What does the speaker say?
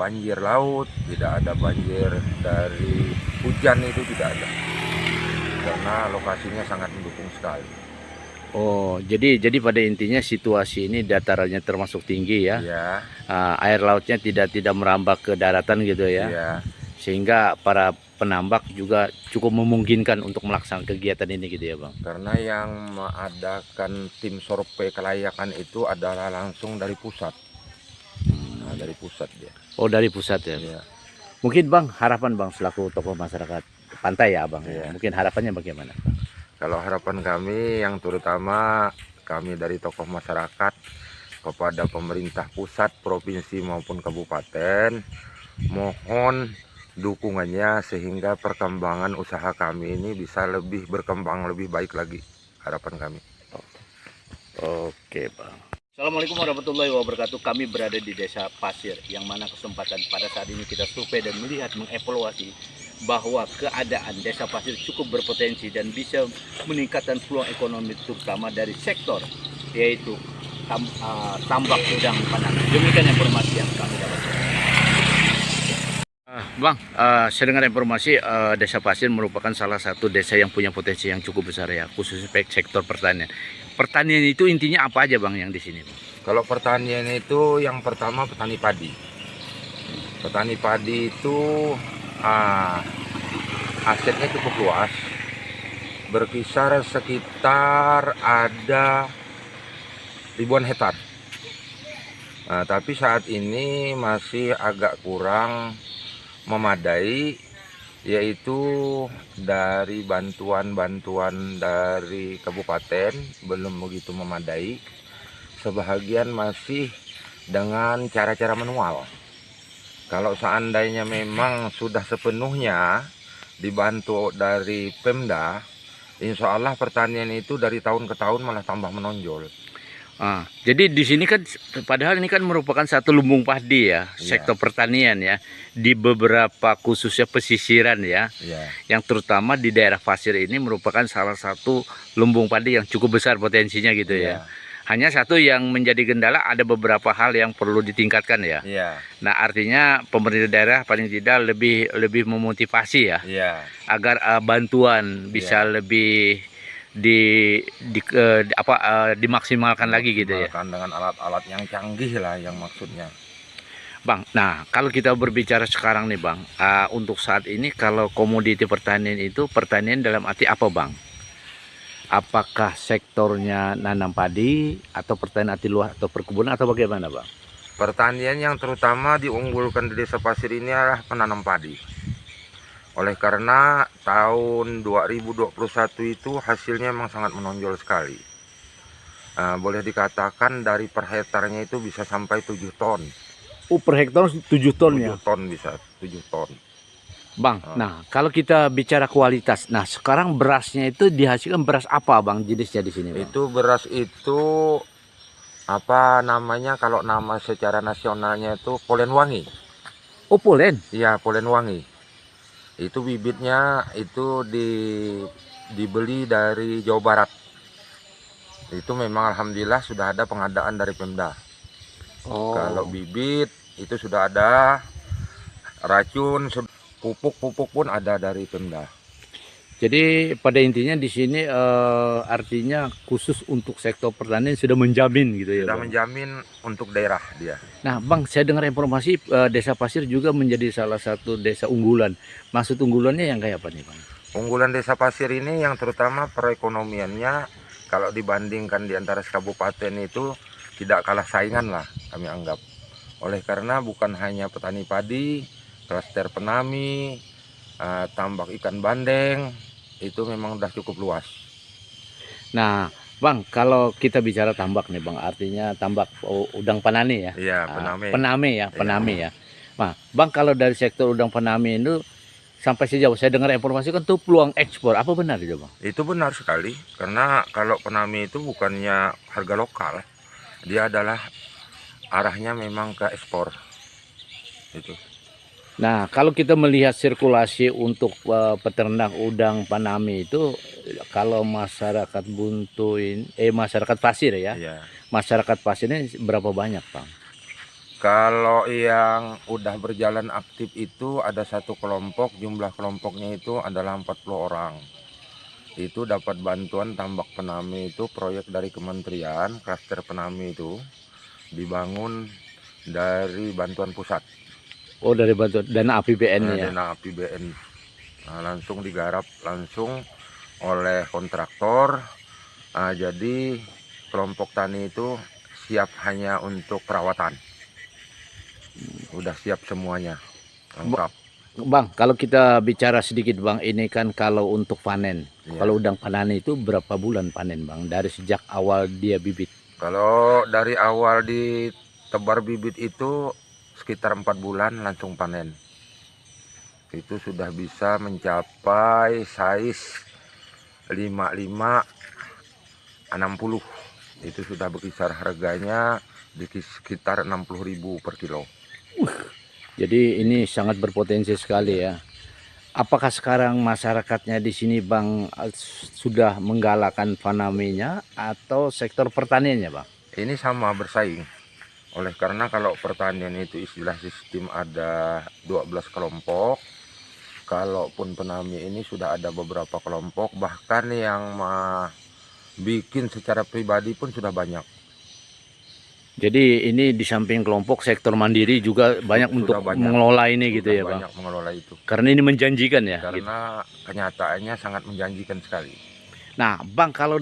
banjir laut, tidak ada banjir dari hujan, itu tidak ada. Karena lokasinya sangat mendukung sekali. Oh, jadi pada intinya situasi ini datarannya termasuk tinggi ya. Iya, Air lautnya tidak merambak ke daratan gitu ya. iya. Sehingga para penambak juga cukup memungkinkan untuk melaksanakan kegiatan ini gitu ya, Bang. Karena yang mengadakan tim survei kelayakan itu adalah langsung dari pusat. Nah, dari pusat dia. Oh, dari pusat ya. Iya. Mungkin Bang, harapan Bang selaku tokoh masyarakat pantai ya, Bang. Iya. Mungkin harapannya bagaimana, Bang? Kalau harapan kami yang terutama kami dari tokoh masyarakat kepada pemerintah pusat, provinsi maupun kabupaten, mohon dukungannya sehingga perkembangan usaha kami ini bisa lebih berkembang lebih baik lagi, harapan kami. Oke, Bang. Assalamualaikum warahmatullahi wabarakatuh. Kami berada di Desa Pasir, yang mana kesempatan pada saat ini kita survei dan melihat mengevaluasi bahwa keadaan Desa Pasir cukup berpotensi dan bisa meningkatkan peluang ekonomi terutama dari sektor yaitu tambak udang pandan. Demikian informasi yang kami dapatkan. Bang, saya dengar informasi Desa Pasir merupakan salah satu desa yang punya potensi yang cukup besar ya, khususnya sektor pertanian. Pertanian itu intinya apa aja Bang yang di sini, Bang? Kalau pertanian itu yang pertama petani padi. Petani padi itu asetnya cukup luas, berkisar sekitar ada ribuan hektar. Nah, tapi saat ini masih agak kurang memadai, yaitu dari bantuan-bantuan dari kabupaten belum begitu memadai. Sebahagian masih dengan cara-cara manual. Kalau seandainya memang sudah sepenuhnya dibantu dari Pemda, insya Allah pertanian itu dari tahun ke tahun malah tambah menonjol. Jadi di sini kan padahal ini kan merupakan satu lumbung padi ya, sektor pertanian ya, di beberapa khususnya pesisiran ya, yang terutama di daerah Pasir ini merupakan salah satu lumbung padi yang cukup besar potensinya gitu ya. Hanya satu yang menjadi kendala, ada beberapa hal yang perlu ditingkatkan ya. Nah, artinya pemerintah daerah paling tidak lebih memotivasi ya, agar bantuan bisa lebih dimaksimalkan lagi gitu ya. Dengan alat-alat yang canggih lah yang maksudnya. Bang, nah kalau kita berbicara sekarang nih Bang, untuk saat ini kalau komoditi pertanian itu pertanian dalam arti apa Bang? Apakah sektornya nanam padi atau pertanian arti luas atau perkebunan atau bagaimana Bang? Pertanian yang terutama diunggulkan di Desa Pasir ini adalah penanam padi. Oleh karena tahun 2021 itu hasilnya memang sangat menonjol sekali. Boleh dikatakan dari per hektarnya itu bisa sampai 7 ton. Oh, per hektar 7 ton ya? 7 ton bisa, 7 ton. Bang, nah kalau kita bicara kualitas, nah sekarang berasnya itu dihasilkan beras apa Bang jenisnya di sini Bang? Itu beras itu apa namanya, kalau nama secara nasionalnya itu Polen Wangi. Oh, Polen? Iya, Polen Wangi. Itu bibitnya itu dibeli dari Jawa Barat. Itu memang alhamdulillah sudah ada pengadaan dari Pemda. Kalau bibit itu sudah ada, racun, pupuk pun ada dari Pemda. Jadi pada intinya di sini artinya khusus untuk sektor pertanian sudah menjamin gitu ya Sudah Bang? menjamin untuk daerah dia. Nah Bang, saya dengar informasi Desa Pasir juga menjadi salah satu desa unggulan. Maksud unggulannya yang kayak apa nih Bang? Unggulan Desa Pasir ini yang terutama perekonomiannya kalau dibandingkan di antara kabupaten itu tidak kalah saingan lah kami anggap. Oleh karena bukan hanya petani padi, klaster penami, tambak ikan bandeng, itu memang udah cukup luas. Nah Bang, kalau kita bicara tambak nih Bang, artinya tambak udang panani ya? Iya, penami. Penami ya. Nah Bang, kalau dari sektor udang panami itu sampai sejauh saya dengar informasi kan tuh peluang ekspor, apa benar itu Bang? Itu benar sekali, karena kalau penami itu bukannya harga lokal, dia adalah arahnya memang ke ekspor. Itu. Nah, kalau kita melihat sirkulasi untuk peternak udang panami itu, kalau masyarakat masyarakat Pasir ya, Iya. masyarakat Pasir ini berapa banyak Bang? Kalau yang udah berjalan aktif itu ada satu kelompok, jumlah kelompoknya itu adalah 40 orang. Itu dapat bantuan tambak penami itu proyek dari kementerian, klaster penami itu dibangun dari bantuan pusat. Oh, dari bantuan dana APBN ya. Dana APBN. Nah, langsung digarap langsung oleh kontraktor. Nah, jadi kelompok tani itu siap hanya untuk perawatan. Udah siap semuanya, lengkap. Bang, kalau kita bicara sedikit Bang, ini kan kalau untuk panen. Iya. Kalau udang panani itu berapa bulan panen Bang? Dari sejak awal dia bibit. Kalau dari awal ditebar bibit itu sekitar 4 bulan langsung panen. Itu sudah bisa mencapai size 55 60. Itu sudah berkisar harganya di sekitar 60.000 per kilo. Jadi ini sangat berpotensi sekali ya. Apakah sekarang masyarakatnya di sini Bang sudah menggalakkan panaminya atau sektor pertaniannya Bang? Ini sama bersaing. Oleh karena kalau pertanian itu istilah sistem ada 12 kelompok. Kalaupun penami ini sudah ada beberapa kelompok, bahkan yang bikin secara pribadi pun sudah banyak. Jadi ini di samping kelompok sektor mandiri juga banyak untuk banyak. mengelola ini gitu ya Bang? Banyak mengelola itu. Karena ini menjanjikan ya? Karena kenyataannya sangat menjanjikan sekali. Nah Bang, kalau